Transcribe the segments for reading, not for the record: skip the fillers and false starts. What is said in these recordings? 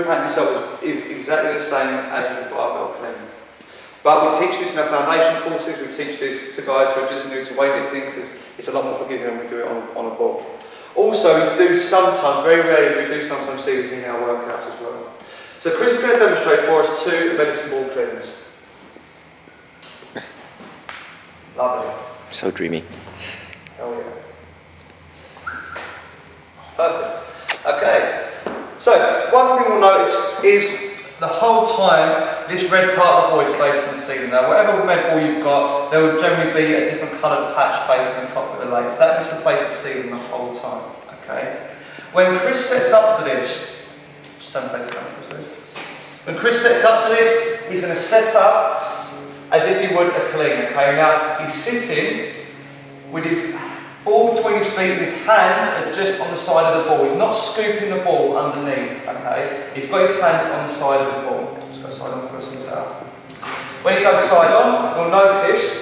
pattern yourself is exactly the same as with barbell clean. But we teach this in our foundation courses, we teach this to guys who are just new to weightlifting because it's a lot more forgiving when we do it on a ball. Also, we do sometimes, very rarely, we do sometimes see this in our workouts as well. So Chris is going to demonstrate for us 2 medicine ball cleans. Lovely. So dreamy. Oh yeah. Perfect. Okay. So, one thing we'll notice is the whole time this red part of the ball is facing the ceiling. Now, whatever red ball you've got, there will generally be a different coloured patch facing the top of the legs. That needs to face the ceiling the whole time. Okay. When Chris sets up for this, just turn the face camera for a second. When Chris sets up for this, he's going to set up as if he would a clean. Okay. Now he's sitting with his ball between his feet and his hands are just on the side of the ball. He's not scooping the ball underneath. Okay. He's got his hands on the side of the ball. Just go side on first and set up. When he goes side on, you'll notice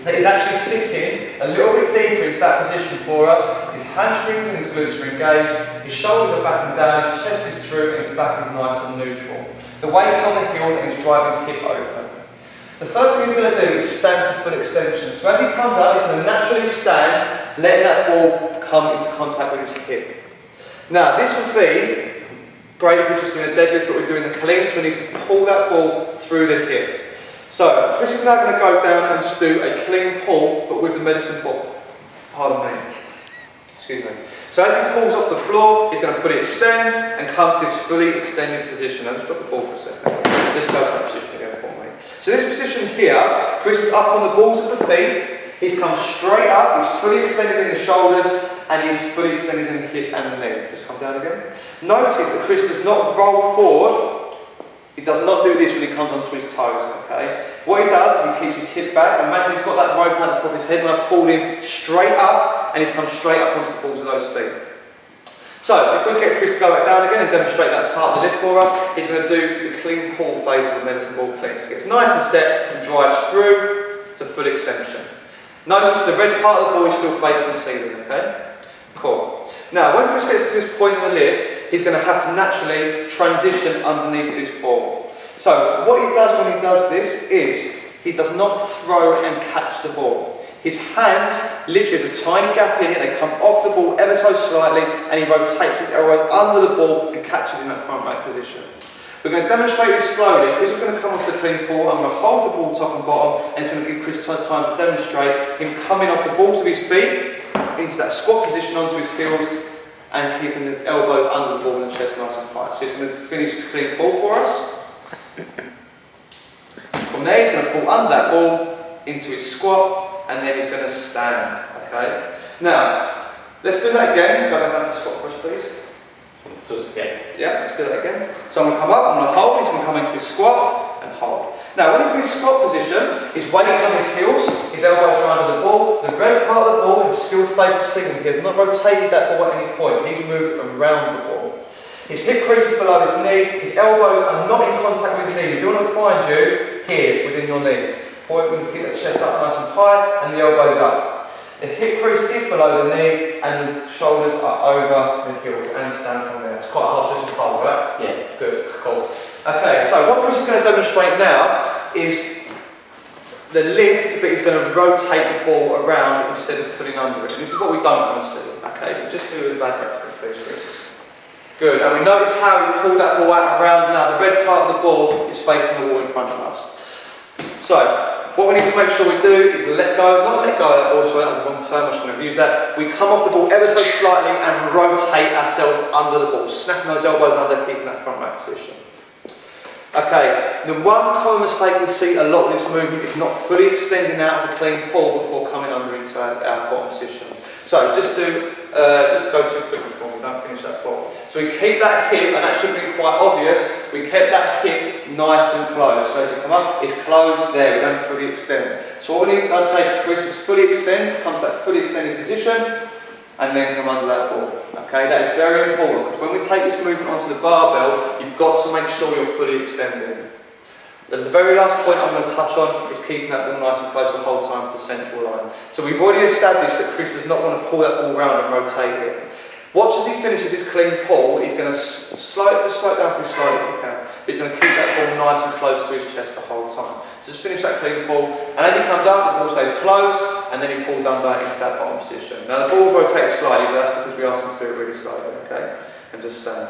that he's actually sitting a little bit deeper into that position for us. His hamstrings and his glutes are engaged, his shoulders are back and down, his chest is through, and his back is nice and neutral. The weight is on the heel and he's driving his hip open. The first thing he's going to do is stand to full extension. So as he comes up, he's going to naturally stand, letting that ball come into contact with his hip. Now, this would be great if we're just doing a deadlift, but we're doing the clean, so we need to pull that ball through the hip. So, Chris is now going to go down and just do a clean pull, but with the medicine ball. Pardon me. Excuse me. So as he pulls off the floor, he's going to fully extend and come to this fully extended position. Now just drop the ball for a second. Just go to that position again for me. So this position here, Chris is up on the balls of the feet. He's come straight up, he's fully extended in the shoulders, and he's fully extended in the hip and the knee. Just come down again. Notice that Chris does not roll forward. He does not do this when he comes onto his toes, okay? What he does is he keeps his hip back. Imagine he's got that rope at the top of his head, and I've pulled him straight up, and he's come straight up onto the balls of those feet. So, if we get Chris to go back down again and demonstrate that part of the lift for us, he's going to do the clean pull phase of the medicine ball clean. So he gets nice and set and drives through to full extension. Notice the red part of the ball is still facing the ceiling, okay? Cool. Now, when Chris gets to this point in the lift, he's going to have to naturally transition underneath this ball. So, what he does when he does this is, he does not throw and catch the ball. His hands, literally there's a tiny gap in it, they come off the ball ever so slightly, and he rotates his elbows under the ball and catches in that front rack position. We're going to demonstrate this slowly. Chris is going to come off the clean pull. I'm going to hold the ball top and bottom, and it's going to give Chris time to demonstrate him coming off the balls of his feet into that squat position onto his heels and keeping the elbow under the ball and the chest nice and high. So he's going to finish his clean pull for us. From there, he's going to pull under that ball into his squat, and then he's going to stand. Okay. Now, let's do that again. Go back down to the squat for us, please. Yeah, let's do that again. So I'm going to come up, I'm going to hold, he's going to come into his squat and hold. Now when he's in his squat position, his weight is on his heels, his elbows are under the ball, the red part of the ball is still faced the ceiling. He has not rotated that ball at any point, he's moved around the ball. His hip crease is below his knee, his elbows are not in contact with his knee. You want to find you here within your knees. Or you can keep the chest up nice and high and the elbows up. The hip crease is below the knee and the shoulders are over the heels and stand from there. It's quite a hard position to hold, right? Yeah. Good, cool. Okay, so what Chris is going to demonstrate now is the lift, but he's going to rotate the ball around instead of putting under it. This is what we don't want to see. Okay, so just do a bad reference, please, Chris. Good, and we notice how he pulled that ball out and around. Now the red part of the ball is facing the wall in front of us. So, what we need to make sure we do is let go, not let go of that ball, so that's the wrong term, I shouldn't have used that. We come off the ball ever so slightly and rotate ourselves under the ball, snapping those elbows under, keeping that front rack position. Okay, the one common mistake we see a lot with this movement is not fully extending out of the clean pull before coming under into our bottom position. So just go too quickly for me, don't finish that pull. So we keep that hip, and that should be quite obvious, we kept that hip nice and closed. So as you come up, it's closed there, we don't fully extend. So what we need to say to Chris is fully extend, come to that fully extended position, and then come under that ball. Okay, that is very important, because when we take this movement onto the barbell, you've got to make sure you're fully extended. The very last point I'm going to touch on is keeping that ball nice and close the whole time to the central line. So we've already established that Chris does not want to pull that ball around and rotate it. Watch as he finishes his clean pull. He's going to slow it down for you slightly if you can. But he's going to keep that ball nice and close to his chest the whole time. So just finish that clean pull, and as he comes up, the ball stays close, and then he pulls under into that bottom position. Now the balls rotate slightly, but that's because we asked him to do it really slowly, okay? And just stand.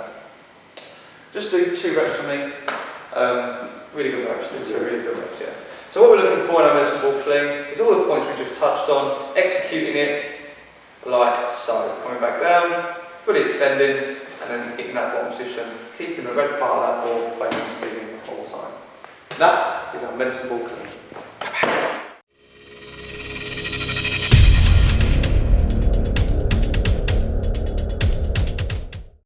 Just do 2 reps for me. Really good reps, do 2 really good reps, yeah. So what we're looking for in our medicine ball clean is all the points we just touched on, executing it like so. Coming back down, fully extending, and then hitting that bottom position, keeping the red part of that ball facing the ceiling all the time. That is our medicine ball clean.